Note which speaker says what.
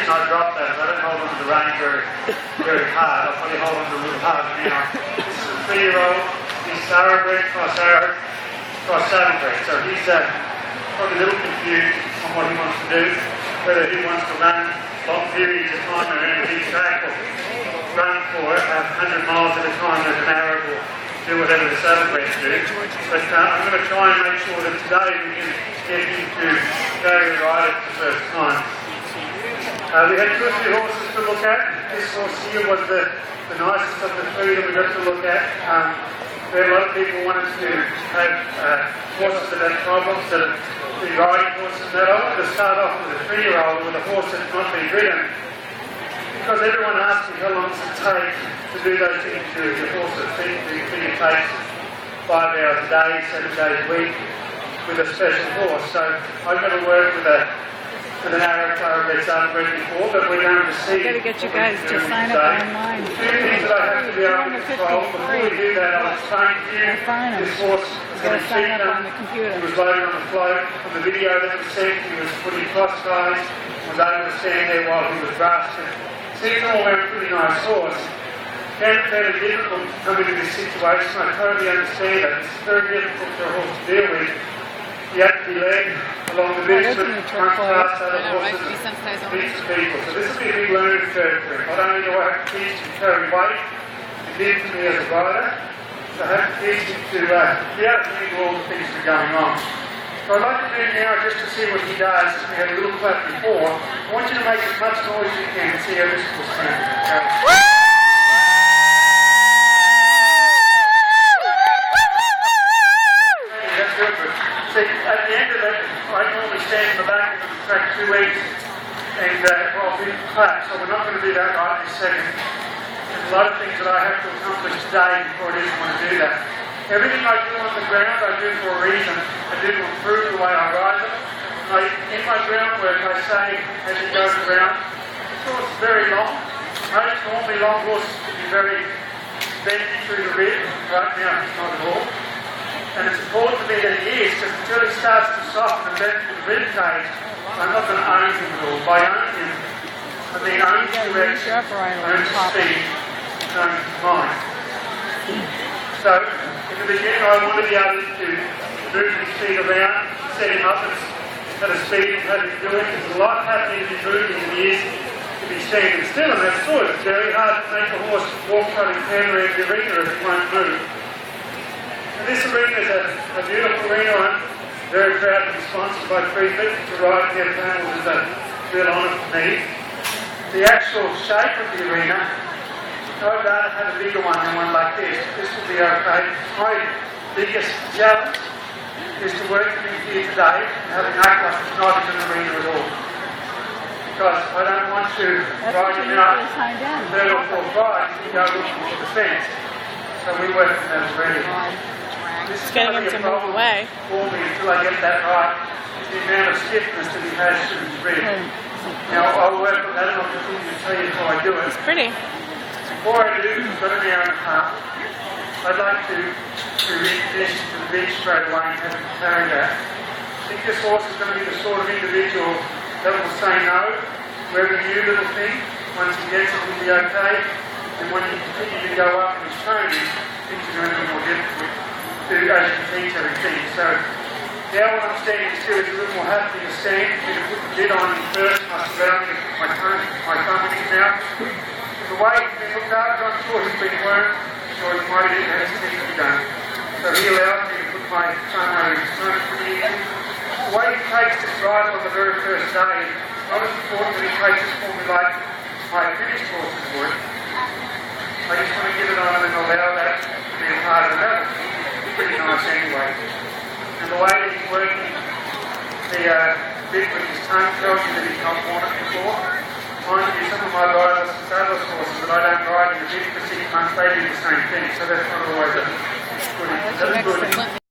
Speaker 1: reason I dropped that is I don't hold on to the rein very hard. I'll probably hold on to it a little harder now. This is a 3-year-old. He's thoroughbred, cross saddlebred. So he's probably a little confused on what he wants to do, whether he wants to run long periods of time around a big track or run for 100 miles at a time as an Arab or do whatever the saddlebreds do. But I'm going to try and make sure that today we can get him to go and ride it for the first time. We had 2 or 3 horses to look at. This horse here was the nicest of the 3 that we got to look at. There a lot of people wanted to have horses that had problems, that are riding horses. That I wanted to start off with a 3-year-old with a horse that's not been ridden. Because everyone asks me how long does it take to do those things to your horse. It takes 5 hours a day, 7 days a week with a special horse. So I've got to work with an Arab thoroughbred saddlebred before, but we're going to see.
Speaker 2: I've got to get you guys to sign up online.
Speaker 1: 2 things that I have to be able to control. Before we do that, I'll explain to you this horse is going to
Speaker 2: sign up on the computer.
Speaker 1: He was loaded on the float. From the video that was sent, he was fully cross-eyed, was able to stand there while he was brushed. Seems all around a pretty nice horse. Can be fairly difficult to come into this situation. I totally understand it. It's very difficult for a horse to deal with. You have to be led along the bits of front past other horses and beats people. So this will be a big learning curve for him. Not only do I have to teach him to carry weight, to give to me as a rider, so I have to teach him to be able to handle all the things that are going on. So I'd like to do now, just to see what he does, as we had a little clap before, I want you to make as much noise as you can and see how this will sound. Okay? That's good. See, at the end of it, I normally stand in the back of the track 2 weeks and we clap, so we're not going to do that right this second. There's a lot of things that I have to accomplish today before I even want to do that. Everything I do on the ground, I do for a reason. I do to improve the way I ride them. In my groundwork, I say, as you go around, the horse is very long. Most normally long horses can be very bendy through the rib. Right now, it's not at all. And it's important to me that he is, because until he starts to soften and bend through the rib cage, I'm not going to own him at all. By owning him, I mean own direction, own speed, own mind. So, in the beginning, I want to be able to move his feet around, set him up at a speed and how to do it. There's a lot happening to be moving than he is to be standing still, and that's good. It's very hard to make a horse walk running can around the arena if he won't move. And this arena is a beautiful arena. I'm very proud to be sponsored by Prefit. To ride their panels is a real honour for me. The actual shape of the arena, I'd rather have a bigger one than one like this. This will be okay. My biggest challenge is to work with him here today and have him act like it's not in an arena at all. Because I don't want to ride him out 3rd or 4th ride and go looking for the fence. So we work in that arena. This is going to be a problem for me until I get that right. The amount of stiffness that he has to his rib. Now I'll work on that and I'll continue to tell you how I do it.
Speaker 2: It's pretty.
Speaker 1: Before I do, I've got an hour and a half. I'd like to reintroduce you to the beach straight away and have him carry that. I think this horse is going to be the sort of individual that will say no to every new little thing. Once he gets it, he'll be okay. And when you continue to go up in his training, things are going to be more difficult to as you teach everything. So now when I'm standing still, it's a little more happy to stand. You can put the lid on him first, and I allow me to put my thumb in his mouth. The way he's been looked after, I'm sure he's been learned, so he might have had his things to be done. So he allows me to put my thumb over his thumb pretty easy. The way he takes this ride on the very first day, it's not as important that he takes it for me like my finished horses would. I just want to give it on him and allow that to be a part of the battle. It's pretty nice anyway. And the way that he's working the bit with his tongue tells you that he's not worn it before. Mind you, some of my riders and saddle horses that I don't ride in the bit for 6 months, they do the same thing, so that's not always a good.